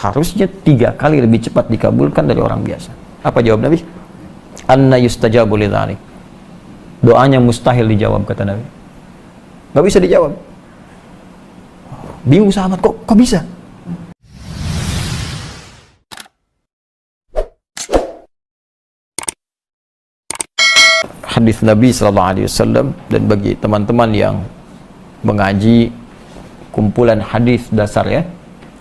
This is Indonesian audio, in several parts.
harusnya 3 kali lebih cepat dikabulkan dari orang biasa. Apa jawab Nabi? Anna yustajabu lidzalik. Doanya mustahil dijawab, kata Nabi. Gak bisa dijawab. Bingung sahabat, kok bisa? Hadis Nabi SAW, dan bagi teman-teman yang mengaji kumpulan hadis dasar ya,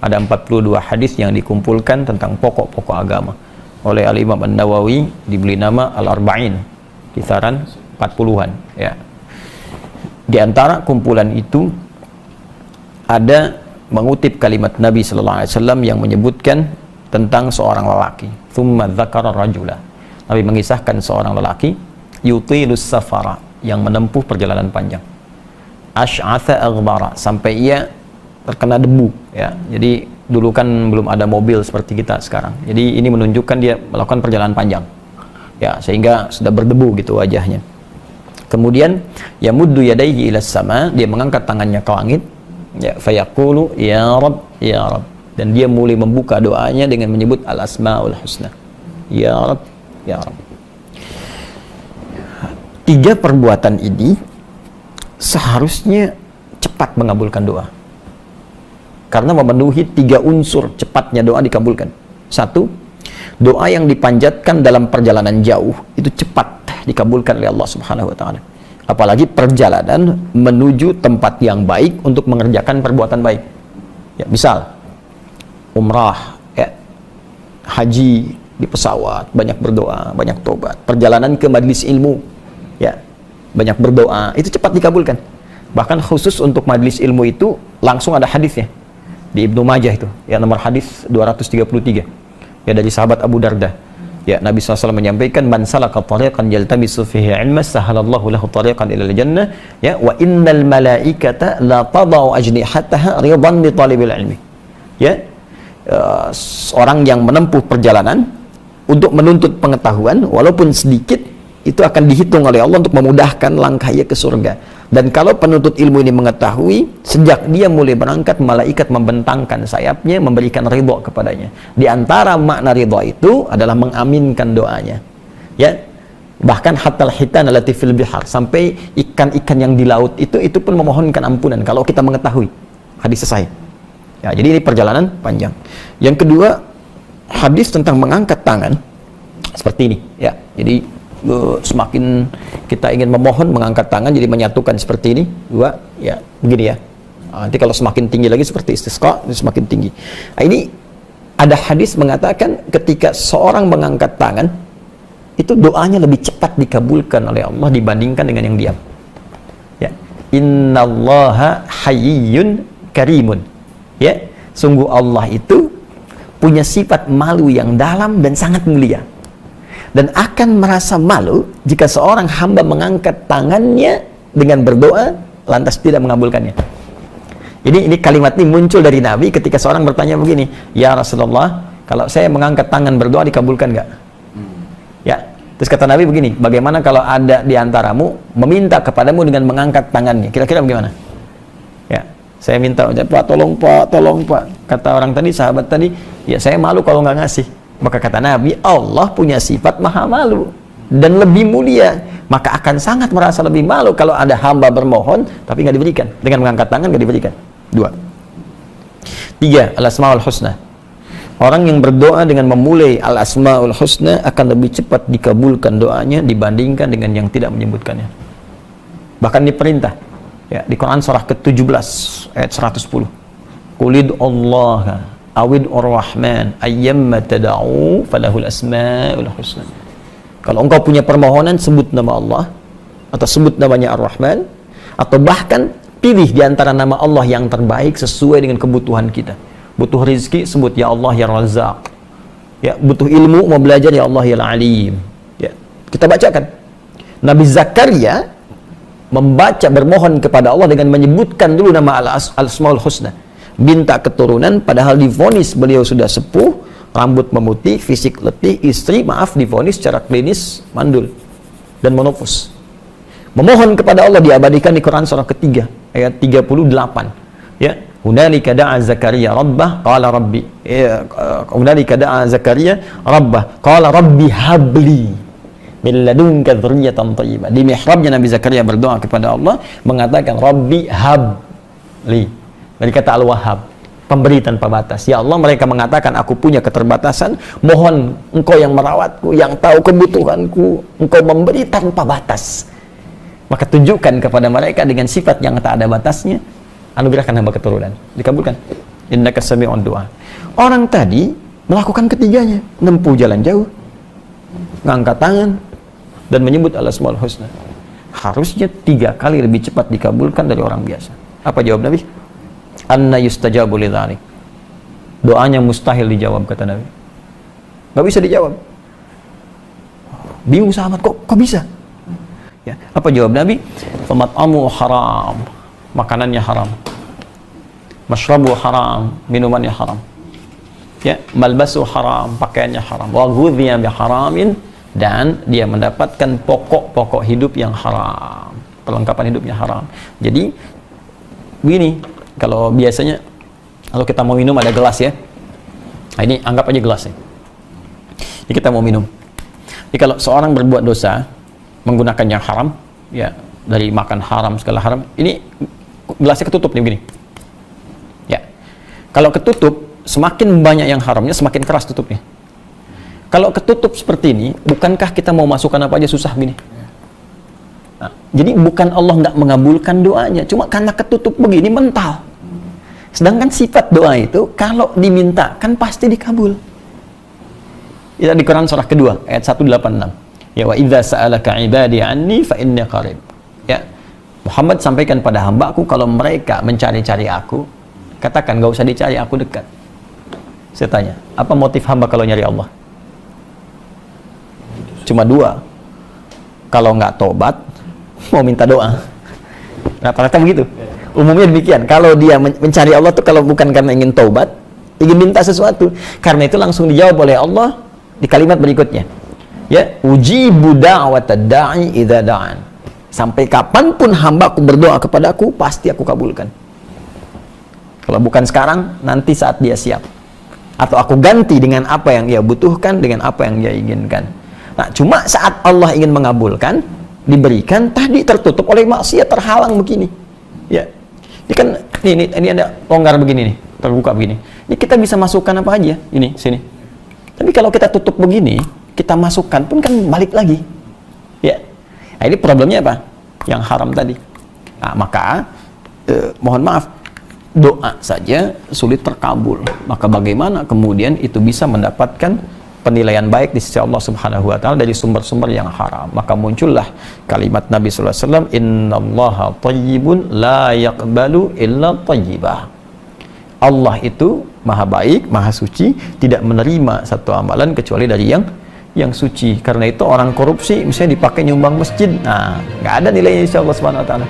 ada 42 hadis yang dikumpulkan tentang pokok-pokok agama oleh Al-Imam An-Nawawi, diberi nama Al-Arba'in, kisaran 40-an ya. Di antara kumpulan itu ada mengutip kalimat Nabi SAW yang menyebutkan tentang seorang lelaki. Tsumma dzakara rajula. Nabi mengisahkan seorang lelaki yutilus safara, yang menempuh perjalanan panjang. Asy'atha aghbara, sampai ia terkena debu ya. Jadi dulu kan belum ada mobil seperti kita sekarang. Jadi ini menunjukkan dia melakukan perjalanan panjang. Ya, sehingga sudah berdebu gitu wajahnya. Kemudian yamuddu yadayhi ila sama, dia mengangkat tangannya ke langit. Ya, fayaqulu ya Rabb, ya Rabb. Dan dia mulai membuka doanya dengan menyebut al-asmaul husna. Ya Rabb, ya Rabb. 3 perbuatan ini seharusnya cepat mengabulkan doa, karena memenuhi 3 unsur cepatnya doa dikabulkan. 1, doa yang dipanjatkan dalam perjalanan jauh itu cepat dikabulkan oleh Allah Subhanahu wa taala. Apalagi perjalanan menuju tempat yang baik untuk mengerjakan perbuatan baik. Ya, misal umrah, ya, haji di pesawat, banyak berdoa, banyak tobat. Perjalanan ke majelis ilmu, ya, banyak berdoa, itu cepat dikabulkan. Bahkan khusus untuk majelis ilmu itu langsung ada hadisnya di Ibnu Majah itu, ya, nomor hadis 233 ya, dari sahabat Abu Darda ya. Nabi SAW menyampaikan, man salaka tariqan yaltamisu fihi ilman sahalallahu lahu tariqan ilal jannah, ya, wa innal malaikata la tadau ajnihataha ridan li talibil ilmi, ya. Orang yang menempuh perjalanan untuk menuntut pengetahuan walaupun sedikit, itu akan dihitung oleh Allah untuk memudahkan langkahnya ke surga. Dan kalau penuntut ilmu ini mengetahui, sejak dia mulai berangkat, malaikat membentangkan sayapnya, memberikan ridho kepadanya. Di antara makna ridho itu adalah mengaminkan doanya, ya. Bahkan hatal hitan allati fil bihar, sampai ikan-ikan yang di laut itu pun memohonkan ampunan kalau kita mengetahui. Hadis selesai ya. Jadi ini perjalanan panjang. Yang kedua, hadis tentang mengangkat tangan seperti ini ya. Jadi semakin kita ingin memohon, mengangkat tangan, jadi menyatukan seperti ini 2 ya, begini ya. Nanti kalau semakin tinggi lagi seperti istisqa, semakin tinggi. Nah, ini ada hadis mengatakan ketika seorang mengangkat tangan itu doanya lebih cepat dikabulkan oleh Allah dibandingkan dengan yang diam ya. Innallaha hayyun karimun, ya, sungguh Allah itu punya sifat malu yang dalam dan sangat mulia, dan akan merasa malu jika seorang hamba mengangkat tangannya dengan berdoa lantas tidak mengabulkannya. Ini kalimat ini muncul dari Nabi ketika seorang bertanya begini, ya Rasulullah, kalau saya mengangkat tangan berdoa dikabulkan nggak? Ya, terus kata Nabi begini, bagaimana kalau ada di antaramu meminta kepadamu dengan mengangkat tangannya, kira-kira bagaimana? Ya, saya minta, Pak, tolong Pak. Kata orang tadi, sahabat tadi, ya saya malu kalau nggak ngasih. Maka kata Nabi, Allah punya sifat maha malu dan lebih mulia, maka akan sangat merasa lebih malu kalau ada hamba bermohon tapi nggak diberikan, dengan mengangkat tangan nggak diberikan. 2. 3, al-asmaul husna. Orang yang berdoa dengan memulai al-asmaul husna akan lebih cepat dikabulkan doanya dibandingkan dengan yang tidak menyebutkannya. Bahkan diperintah ya, di Quran surah ke-17 ayat 110, qulid Allah awid ar-Rahman ayyamma tada'u falahul asma'ul husna. Kalau engkau punya permohonan, sebut nama Allah atau sebut namanya Ar-Rahman, atau bahkan pilih di antara nama Allah yang terbaik sesuai dengan kebutuhan kita. Butuh rizki, sebut ya Allah ya Razzaq. Ya, butuh ilmu, mau belajar, ya Allah ya Alim. Ya, kita bacakan. Nabi Zakaria membaca, bermohon kepada Allah dengan menyebutkan dulu nama al-asmaul husna. Minta keturunan, padahal divonis beliau sudah sepuh, rambut memutih, fisik letih, istri divonis secara klinis mandul dan menopause. Memohon kepada Allah diabadikan di Quran surah ketiga ayat 38 ya. Hunalika da'a Zakaria rabbah qala rabbi hunalika da'a Zakaria rabbah qala rabbi habli min ladunka dzurriyyatan thayyibah. Di mihrabnya Nabi Zakaria berdoa kepada Allah mengatakan rabbi habli. Dari kata al-wahhab, pemberi tanpa batas. Ya Allah, mereka mengatakan aku punya keterbatasan, mohon engkau yang merawatku, yang tahu kebutuhanku, engkau memberi tanpa batas. Maka tunjukkan kepada mereka dengan sifat yang tak ada batasnya, anugerahkan hamba keturunan, dikabulkan. Innaka sami'ud du'a. Orang tadi melakukan ketiganya, menempuh jalan jauh, ngangkat tangan dan menyebut al-asmaul husna. Harusnya 3 kali lebih cepat dikabulkan dari orang biasa. Apa jawab Nabi? Anna yustajabu lidzalik. Doanya mustahil dijawab, kata Nabi. Gak bisa dijawab. Bingung sahabat, kok bisa? Ya, apa jawab Nabi? Famat'amu haram, makanannya haram. Mashrabu haram, minumannya haram. Ya, malbasu haram, pakaiannya haram. Wa ghudhiya bi haramin, dan dia mendapatkan pokok-pokok hidup yang haram. Perlengkapan hidupnya haram. Jadi begini, kalau biasanya kalau kita mau minum ada gelas ya. Nah, ini anggap aja gelas ya. Ini kita mau minum. Jadi kalau seorang berbuat dosa menggunakan yang haram, ya, dari makan haram segala haram, ini gelasnya ketutup nih begini. Ya. Kalau ketutup, semakin banyak yang haramnya, semakin keras tutupnya. Kalau ketutup seperti ini, bukankah kita mau masukkan apa aja susah begini? Nah, jadi bukan Allah nggak mengabulkan doanya, cuma karena ketutup begini mental. Sedangkan sifat doa itu kalau diminta kan pasti dikabul. Ya, di Quran surah kedua ayat 186. Ya, wa idza sa'alaka 'ibadi 'anni fa inni qarib. Ya. Muhammad sampaikan pada hamba-Ku kalau mereka mencari-cari aku, katakan enggak usah dicari, aku dekat. Saya tanya, apa motif hamba kalau nyari Allah? Cuma 2. Kalau nggak tobat, mau minta doa. Rata-rata begitu. Umumnya demikian. Kalau dia mencari Allah tuh kalau bukan karena ingin taubat, ingin minta sesuatu. Karena itu langsung dijawab oleh Allah di kalimat berikutnya. Ya, ujibu da'watad da'i idza da'an. Sampai kapanpun hamba-Ku berdoa kepadaku, pasti aku kabulkan. Kalau bukan sekarang, nanti saat dia siap. Atau aku ganti dengan apa yang dia butuhkan, dengan apa yang dia inginkan. Nah, cuma saat Allah ingin mengabulkan, diberikan, tadi tertutup oleh maksiat, terhalang begini. Ya. Ini kan ini ada longgar begini nih, terbuka begini. Ini kita bisa masukkan apa aja, ini sini. Tapi kalau kita tutup begini, kita masukkan pun kan balik lagi. Ya. Nah, ini problemnya apa? Yang haram tadi. Nah, maka mohon maaf, doa saja sulit terkabul. Maka bagaimana kemudian itu bisa mendapatkan penilaian baik di sisi Allah Subhanahu wa taala dari sumber-sumber yang haram? Maka muncullah kalimat Nabi sallallahu alaihi wasallam, innallaha thayyibun la yaqbalu illa thayyibah. Allah itu maha baik, maha suci, tidak menerima satu amalan kecuali dari yang suci. Karena itu orang korupsi misalnya dipakai nyumbang masjid, nah nggak ada nilainya insya Allah Subhanahu wa taala.